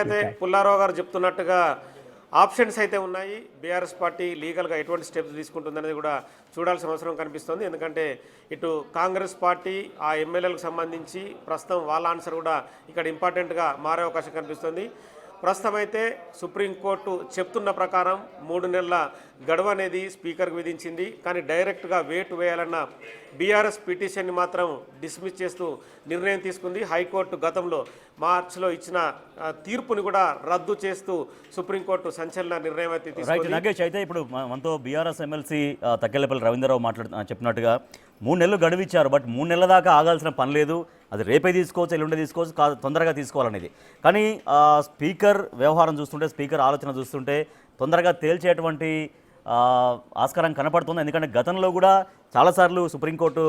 అయితే పుల్లారావు గారు చెప్తున్నట్టుగా ఆప్షన్స్ అయితే ఉన్నాయి. బీఆర్ఎస్ పార్టీ లీగల్గా ఎటువంటి స్టెప్స్ తీసుకుంటుందనేది కూడా చూడాల్సిన అవసరం కనిపిస్తుంది. ఎందుకంటే ఇటు కాంగ్రెస్ పార్టీ ఆ ఎమ్మెల్యేలకు సంబంధించి ప్రస్తుతం వాళ్ళ ఆన్సర్ కూడా ఇక్కడ ఇంపార్టెంట్గా మారే అవకాశం కనిపిస్తుంది. ప్రస్తుతం అయితే సుప్రీంకోర్టు చెప్తున్న ప్రకారం 3 నెలల గడువు అనేది స్పీకర్కు విధించింది. కానీ డైరెక్ట్గా వేటు వేయాలన్న బీఆర్ఎస్ పిటిషన్ని మాత్రం డిస్మిస్ చేస్తూ నిర్ణయం తీసుకుంది. హైకోర్టు గతంలో మార్చిలో ఇచ్చిన తీర్పుని కూడా రద్దు చేస్తూ సుప్రీంకోర్టు సంచలన నిర్ణయం అయితే తీసుకుంది. నాగేష్, అయితే ఇప్పుడు మనతో బీఆర్ఎస్ ఎమ్మెల్సీ తక్కెళ్లపల్లి రవీంద్రరావు చెప్పినట్టుగా 3 నెలలు గడువు ఇచ్చారు. బట్ 3 నెలల దాకా ఆగాల్సిన పని లేదు. అది రేపే తీసుకోవచ్చు, ఎల్లుండే తీసుకోవచ్చు, తొందరగా తీసుకోవాలనేది. కానీ స్పీకర్ వ్యవహారం చూస్తుంటే, స్పీకర్ ఆలోచన చూస్తుంటే తొందరగా తేల్చేటువంటి ఆస్కారం కనపడుతుంది. ఎందుకంటే గతంలో కూడా చాలాసార్లు సుప్రీంకోర్టు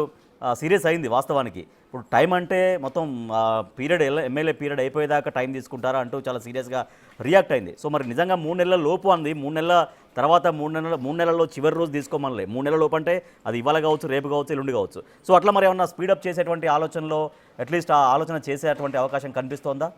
సీరియస్ అయింది వాస్తవానికి. ఇప్పుడు టైం అంటే మొత్తం పీరియడ్ ఎమ్మెల్యే పీరియడ్ అయిపోయేదాకా టైం తీసుకుంటారా అంటూ చాలా సీరియస్గా రియాక్ట్ అయింది. సో మరి నిజంగా 3 నెలల లోపు అంది, 3 నెలల తర్వాత 3 నెలల్లో చివరి రోజు తీసుకోమనలే. 3 నెలల లోపు అంటే అది ఇవాళ కావచ్చు, రేపు కావచ్చు, ఎల్లుండి కావచ్చు. సో అట్లా మరి ఏమన్నా స్పీడప్ చేసేటువంటి ఆలోచనలో అట్లీస్ట్ ఆ ఆలోచన చేసేటువంటి అవకాశం కనిపిస్తోందా?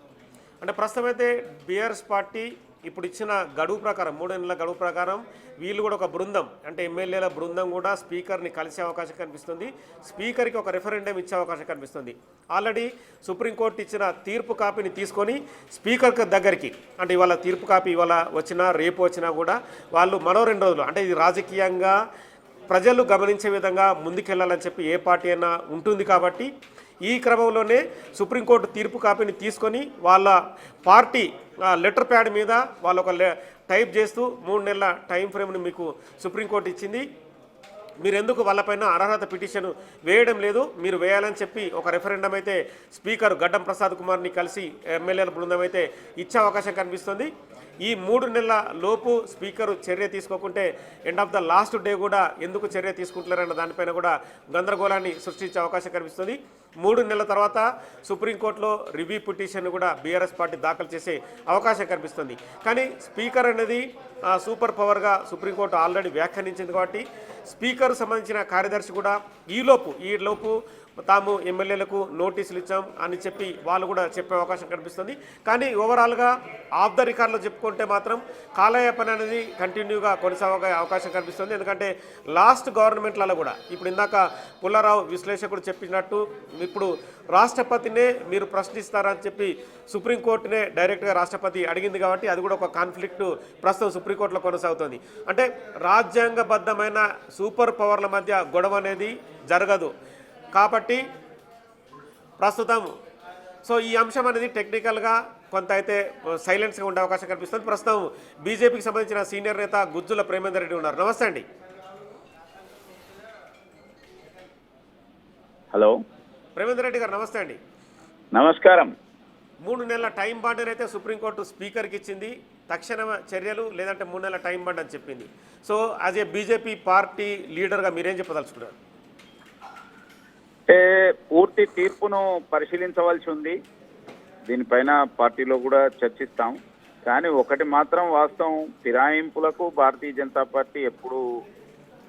అంటే ప్రస్తుతం అయితే బీఆర్ఎస్ పార్టీ ఇప్పుడు ఇచ్చిన గడువు ప్రకారం 3 నెలల గడువు ప్రకారం వీళ్ళు కూడా ఒక బృందం, అంటే ఎమ్మెల్యేల బృందం కూడా స్పీకర్ని కలిసే అవకాశం కనిపిస్తుంది. స్పీకర్కి ఒక రెఫరెండం ఇచ్చే అవకాశం కనిపిస్తుంది. ఆల్రెడీ సుప్రీంకోర్టు ఇచ్చిన తీర్పు కాపీని తీసుకొని స్పీకర్ దగ్గరికి, అంటే ఇవాళ తీర్పు కాపీ ఇవాళ వచ్చినా రేపు వచ్చినా కూడా వాళ్ళు మరో 2 రోజులు, అంటే ఇది రాజకీయంగా ప్రజలు గమనించే విధంగా ముందుకెళ్లాలని చెప్పి ఏ పార్టీ అయినా ఉంటుంది. కాబట్టి ఈ క్రమంలోనే సుప్రీంకోర్టు తీర్పు కాపీని తీసుకొని వాళ్ళ పార్టీ లెటర్ ప్యాడ్ మీద వాళ్ళు ఒక టైప్ చేస్తూ 3 నెలల టైం ఫ్రేమ్ని మీకు సుప్రీంకోర్టు ఇచ్చింది. మీరు ఎందుకు వాళ్ళపైన అనర్హత పిటిషన్ వేయడం లేదు, మీరు వేయాలని చెప్పి ఒక రెఫరెండం అయితే స్పీకర్ గడ్డం ప్రసాద్ కుమార్ని కలిసి ఎమ్మెల్యేల బృందం అయితే ఇచ్చే అవకాశం కనిపిస్తుంది. ఈ 3 నెలల లోపు స్పీకరు చర్య తీసుకోకుంటే end of the last day కూడా ఎందుకు చర్య తీసుకుంటున్నారన్న దానిపైన కూడా గందరగోళాన్ని సృష్టించే అవకాశం కనిపిస్తుంది. 3 నెలల తర్వాత సుప్రీంకోర్టులో రివ్యూ పిటిషన్ కూడా బీఆర్ఎస్ పార్టీ దాఖలు చేసే అవకాశం కనిపిస్తుంది. కానీ స్పీకర్ అనేది సూపర్ పవర్గా సుప్రీంకోర్టు ఆల్రెడీ వ్యాఖ్యానించింది. కాబట్టి స్పీకర్ సంబంధించిన కార్యదర్శి కూడా ఈలోపు తాము ఎమ్మెల్యేలకు నోటీసులు ఇచ్చాం అని చెప్పి వాళ్ళు కూడా చెప్పే అవకాశం కనిపిస్తుంది. కానీ ఓవరాల్గా ఆఫ్ ద రికార్డులో చెప్పుకుంటే మాత్రం కాలయాపన అనేది కంటిన్యూగా కొనసాగే అవకాశం కనిపిస్తుంది. ఎందుకంటే లాస్ట్ గవర్నమెంట్లలో కూడా ఇప్పుడు ఇందాక పుల్లారావు విశ్లేషకుడు చెప్పినట్టు ఇప్పుడు రాష్ట్రపతినే మీరు ప్రశ్నిస్తారని చెప్పి సుప్రీంకోర్టునే డైరెక్ట్గా రాష్ట్రపతి అడిగింది. కాబట్టి అది కూడా ఒక కాన్ఫ్లిక్ట్ ప్రస్తుతం సుప్రీంకోర్టులో కొనసాగుతుంది. అంటే రాజ్యాంగబద్ధమైన సూపర్ పవర్ల మధ్య గొడవ అనేది జరగదు. కాబట్టి ప్రస్తుతం సో ఈ అంశం అనేది టెక్నికల్గా కొంత అయితే సైలెన్స్గా ఉండే అవకాశం కనిపిస్తుంది. ప్రస్తుతం బీజేపీకి సంబంధించిన సీనియర్ నేత గుజ్జుల ప్రేమేందర్ రెడ్డి ఉన్నారు. నమస్తే అండి. హలో ప్రేమేందర్ రెడ్డి గారు, నమస్తే అండి. నమస్కారం. 3 నెలల టైం బాండ్ అయితే సుప్రీంకోర్టు స్పీకర్కి ఇచ్చింది. తక్షణ చర్యలు లేదంటే 3 నెలల టైం బాండ్ అని చెప్పింది. So as a BJP party లీడర్గా మీరేం చెప్పదలుచుకున్నారు? పూర్తి తీర్పును పరిశీలించవలసి ఉంది. దీనిపైన పార్టీలో కూడా చర్చిస్తాం. కానీ ఒకటి మాత్రం వాస్తవం, ఫిరాయింపులకు భారతీయ జనతా పార్టీ ఎప్పుడు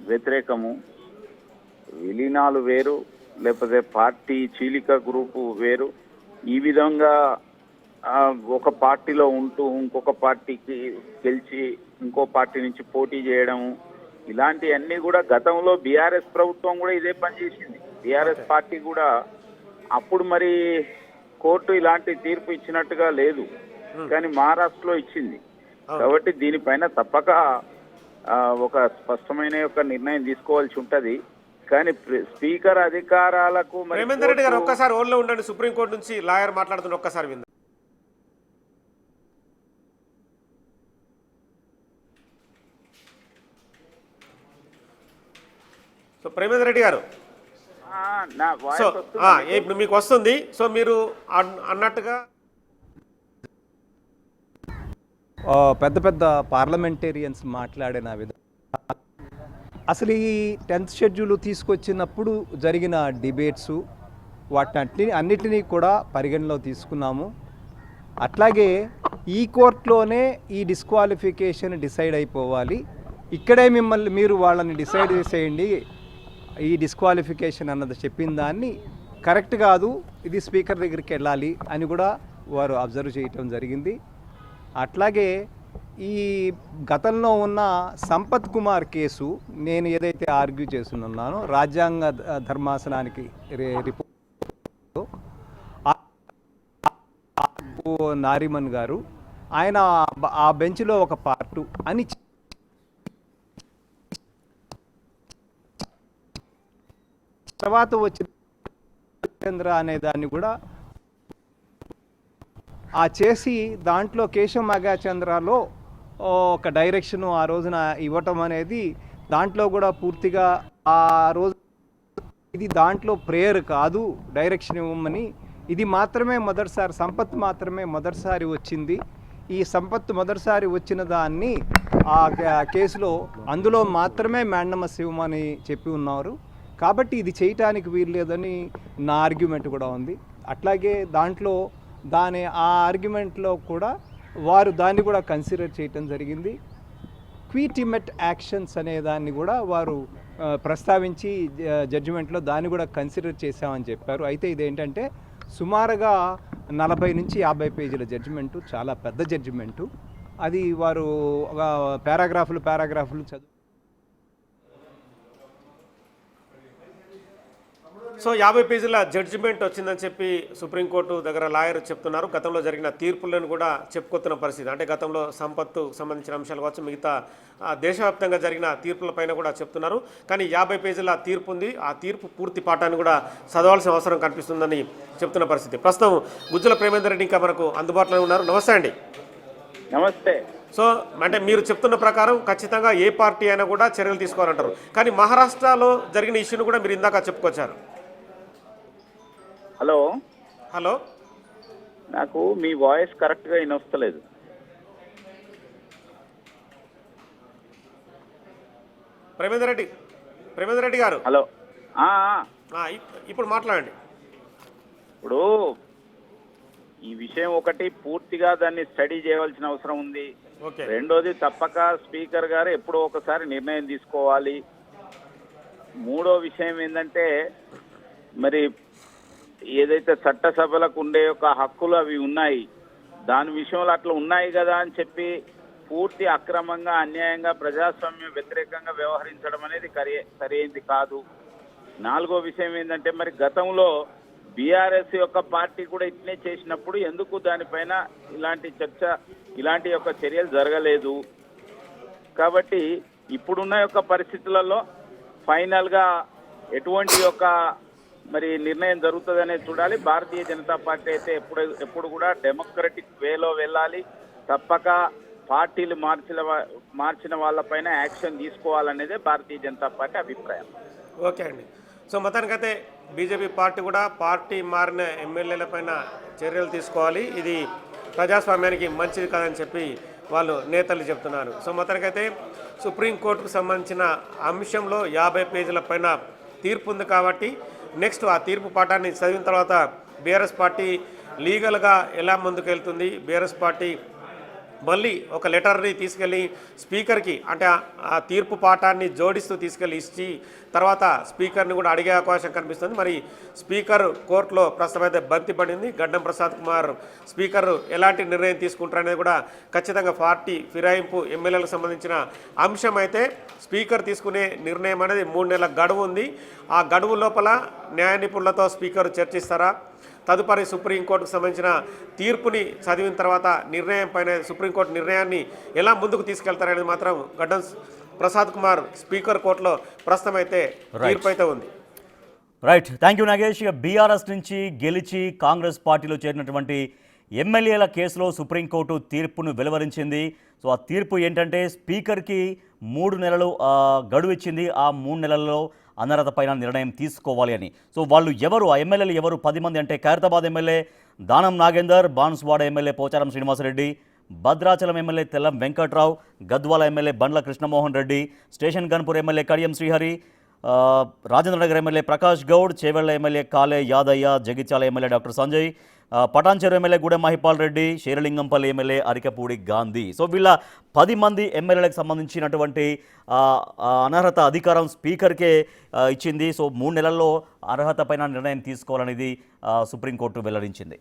వ్యతిరేకము. విలీనాలు వేరు, లేకపోతే పార్టీ చీలిక గ్రూపు వేరు. ఈ విధంగా ఒక పార్టీలో ఉంటూ ఇంకొక పార్టీకి గెలిచి ఇంకో పార్టీ నుంచి పోటీ చేయడం, ఇలాంటివన్నీ కూడా గతంలో బీఆర్ఎస్ ప్రభుత్వం కూడా ఇదే పని చేసింది. బీఆర్ఎస్ పార్టీ కూడా అప్పుడు మరి కోర్టు ఇలాంటి తీర్పు ఇచ్చినట్టుగా లేదు, కానీ మహారాష్ట్రలో ఇచ్చింది. కాబట్టి దీనిపైన తప్పక ఒక స్పష్టమైన యొక్క నిర్ణయం తీసుకోవాల్సి ఉంటది. కానీ స్పీకర్ అధికారాలకు ప్రేమేందర్ రెడ్డి గారు ఒక్కసారి ఓన్లో ఉండండి. సుప్రీంకోర్టు నుంచి లాయర్ మాట్లాడుతున్న ఒక్కసారి విందాం. సో ప్రేమేందర్ రెడ్డి గారు, సో ఇప్పుడు మీకు వస్తుంది. సో మీరు అన్నట్టుగా పెద్ద పెద్ద పార్లమెంటేరియన్స్ మాట్లాడిన విధంగా అసలు ఈ 10th షెడ్యూల్ తీసుకొచ్చినప్పుడు జరిగిన డిబేట్సు అన్నిటినీ కూడా పరిగణలో తీసుకున్నాము. అట్లాగే ఈ కోర్టులోనే ఈ డిస్క్వాలిఫికేషన్ డిసైడ్ అయిపోవాలి, ఇక్కడే మీరు వాళ్ళని డిసైడ్ చేసేయండి, ఈ డిస్క్వాలిఫికేషన్ అన్నది చెప్పిన దాన్ని కరెక్ట్ కాదు, ఇది స్పీకర్ దగ్గరికి వెళ్ళాలి అని కూడా వారు అబ్జర్వ్ చేయటం జరిగింది. అట్లాగే ఈ గతంలో ఉన్న సంపత్ కుమార్ కేసు నేను ఏదైతే ఆర్గ్యూ చేస్తున్నానో రాజ్యాంగ ధర్మాసనానికి రిపోర్ట్ నారిమన్ గారు ఆయన ఆ బెంచ్లో ఒక పార్టు అని తర్వాత వచ్చిన చంద్ర అనే దాన్ని కూడా ఆ చేసి దాంట్లో కేశవ్ మగాచంద్రలో ఒక డైరెక్షన్ ఆ రోజున ఇవ్వటం అనేది దాంట్లో కూడా పూర్తిగా ఆ రోజు ఇది దాంట్లో ప్రేయర్ కాదు డైరెక్షన్ ఇవ్వమని ఇది మాత్రమే మొదటిసారి సంపత్ మాత్రమే మొదటిసారి వచ్చింది ఈ సంపత్ మొదటిసారి వచ్చిన దాన్ని ఆ కేసులో అందులో మాత్రమే మ్యాండమస్ ఇవ్వమని చెప్పి ఉన్నారు కాబట్టి ఇది చేయటానికి వీలు లేదని నా ఆర్గ్యుమెంట్ కూడా ఉంది అట్లాగే దాంట్లో ఆ ఆర్గ్యుమెంట్లో కూడా వారు దాన్ని కూడా కన్సిడర్ చేయటం జరిగింది క్విటిమెట్ యాక్షన్స్ అనే దాన్ని కూడా వారు ప్రస్తావించి జడ్జిమెంట్లో దాన్ని కూడా కన్సిడర్ చేశామని చెప్పారు అయితే ఇదేంటంటే సుమారుగా 40 నుంచి 50 పేజీల జడ్జిమెంటు చాలా పెద్ద జడ్జిమెంటు అది వారు ఒక పారాగ్రాఫ్లు చదువు సో 50 పేజీల జడ్జిమెంట్ వచ్చిందని చెప్పి సుప్రీంకోర్టు దగ్గర లాయర్ చెప్తున్నారు గతంలో జరిగిన తీర్పులను కూడా చెప్పుకొస్తున్న పరిస్థితి అంటే గతంలో సంపత్తు సంబంధించిన అంశాలు కావచ్చు మిగతా దేశవ్యాప్తంగా జరిగిన తీర్పులపైన కూడా చెప్తున్నారు కానీ 50 పేజీల తీర్పు ఉంది ఆ తీర్పు పూర్తి పాఠాన్ని కూడా చదవాల్సిన అవసరం కనిపిస్తుందని చెప్తున్న పరిస్థితి ప్రస్తుతం గుజ్జల ప్రేమేందర్ రెడ్డి ఇంకా మనకు అందుబాటులో ఉన్నారు నమస్తే అండి నమస్తే. సో అంటే మీరు చెప్తున్న ప్రకారం ఖచ్చితంగా ఏ పార్టీ అయినా కూడా చర్యలు తీసుకోవాలంటారు కానీ మహారాష్ట్రలో జరిగిన ఇష్యూను కూడా మీరు ఇందాక చెప్పుకొచ్చారు హలో నాకు మీ వాయిస్ కరెక్ట్గా వినొస్తలేదు. ప్రేమేందర్ రెడ్డి గారు హలో ఇప్పుడు మాట్లాడండి. ఇప్పుడు ఈ విషయం ఒకటి పూర్తిగా దాన్ని స్టడీ చేయవలసిన అవసరం ఉంది. రెండోది తప్పక స్పీకర్ గారు ఎప్పుడో ఒకసారి నిర్ణయం తీసుకోవాలి. మూడో విషయం ఏంటంటే మరి ఏదైతే చట్టసభలకు ఉండే ఒక హక్కులు అవి ఉన్నాయి దాని విషయంలో అట్లా ఉన్నాయి కదా అని చెప్పి పూర్తి అక్రమంగా అన్యాయంగా ప్రజాస్వామ్యం వ్యతిరేకంగా వ్యవహరించడం అనేది సరైనది కాదు. నాలుగో విషయం ఏంటంటే మరి గతంలో బీఆర్ఎస్ యొక్క పార్టీ కూడా ఇట్నే చేసినప్పుడు ఎందుకు దానిపైన ఇలాంటి చర్చ ఇలాంటి యొక్క చర్యలు జరగలేదు. కాబట్టి ఇప్పుడున్న యొక్క పరిస్థితులలో ఫైనల్గా ఎటువంటి యొక్క మరి నిర్ణయం జరుగుతుందనేది చూడాలి. భారతీయ జనతా పార్టీ అయితే ఎప్పుడు కూడా డెమోక్రటిక్ వేలో వెళ్ళాలి. తప్పక పార్టీలు మార్చిన వాళ్ళపైన యాక్షన్ తీసుకోవాలనేదే భారతీయ జనతా పార్టీ అభిప్రాయం. ఓకే అండి. సో మొత్తానికైతే బీజేపీ పార్టీ కూడా పార్టీ మారిన ఎమ్మెల్యేలపైన చర్యలు తీసుకోవాలి ఇది ప్రజాస్వామ్యానికి మంచిది కాదని చెప్పి వాళ్ళు నేతలు చెప్తున్నారు. సో మొత్తానికైతే సుప్రీంకోర్టుకు సంబంధించిన అంశంలో 50 పేజీల పైన తీర్పు ఉంది కాబట్టి నెక్స్ట్ ఆ తీర్పు పాఠాన్ని చదివిన తర్వాత బీఆర్ఎస్ పార్టీ లీగల్గా ఎలా ముందుకు వెళ్తుంది బీఆర్ఎస్ పార్టీ మళ్ళీ ఒక లెటర్ని తీసుకెళ్ళి స్పీకర్కి అంటే ఆ తీర్పు పాఠాన్ని జోడిస్తూ తీసుకెళ్ళి ఇచ్చి తర్వాత స్పీకర్ని కూడా అడిగే అవకాశం కనిపిస్తుంది. మరి స్పీకర్ కోర్టులో ప్రస్తుతం అయితే బంతి పడింది. గడ్డం ప్రసాద్ కుమార్ స్పీకర్ ఎలాంటి నిర్ణయం తీసుకుంటారనేది కూడా ఖచ్చితంగా పార్టీ ఫిరాయింపు ఎమ్మెల్యేలకు సంబంధించిన అంశం అయితే స్పీకర్ తీసుకునే నిర్ణయం అనేది 3 నెలల గడువు ఉంది. ఆ గడువు లోపల న్యాయ నిపుణులతో స్పీకర్ చర్చిస్తారా తదుపరి సుప్రీంకోర్టుకు సంబంధించిన తీర్పుని చదివిన తర్వాత నిర్ణయం పైన సుప్రీంకోర్టు నిర్ణయాన్ని ఎలా ముందుకు తీసుకెళ్తారనేది మాత్రం గడ్డం ప్రసాద్ కుమార్ స్పీకర్ కోర్టులో ప్రస్తుతం అయితే తీర్పు అయితే ఉంది. Right, thank you Nagesh. BRS నుంచి గెలిచి కాంగ్రెస్ పార్టీలో చేరినటువంటి ఎమ్మెల్యేల కేసులో సుప్రీంకోర్టు తీర్పును వెలువరించింది. సో ఆ తీర్పు ఏంటంటే స్పీకర్కి 3 నెలలు గడువు ఇచ్చింది. ఆ 3 నెలల్లో అనర్హత పైన నిర్ణయం తీసుకోవాలి అని. సో వాళ్ళు ఎవరు ఆ ఎమ్మెల్యేలు ఎవరు 10 మంది అంటే Khairatabad MLA Danam Nagender, Banswada MLA Pocharam Srinivasa Reddy, Bhadrachalam MLA Tellam Venkatrao, Gadwal MLA Bandla Krishnamohan Reddy, station Ghanpur MLA Kadiyam Srihari, Rajendranagar MLA Prakash Goud, Chevella MLA Kale Yadaiah, Jagtial MLA doctor Sanjay, Patancheru MLA Gudem Mahipal Reddy, Serilingampally MLA Arikapudi Gandhi. So వీళ్ళ 10 మంది ఎమ్మెల్యేలకు సంబంధించినటువంటి అనర్హత అధికారం స్పీకర్కే ఇచ్చింది. సో 3 నెలల్లో అర్హత పైన నిర్ణయం తీసుకోవాలనేది సుప్రీంకోర్టు వెల్లడించింది.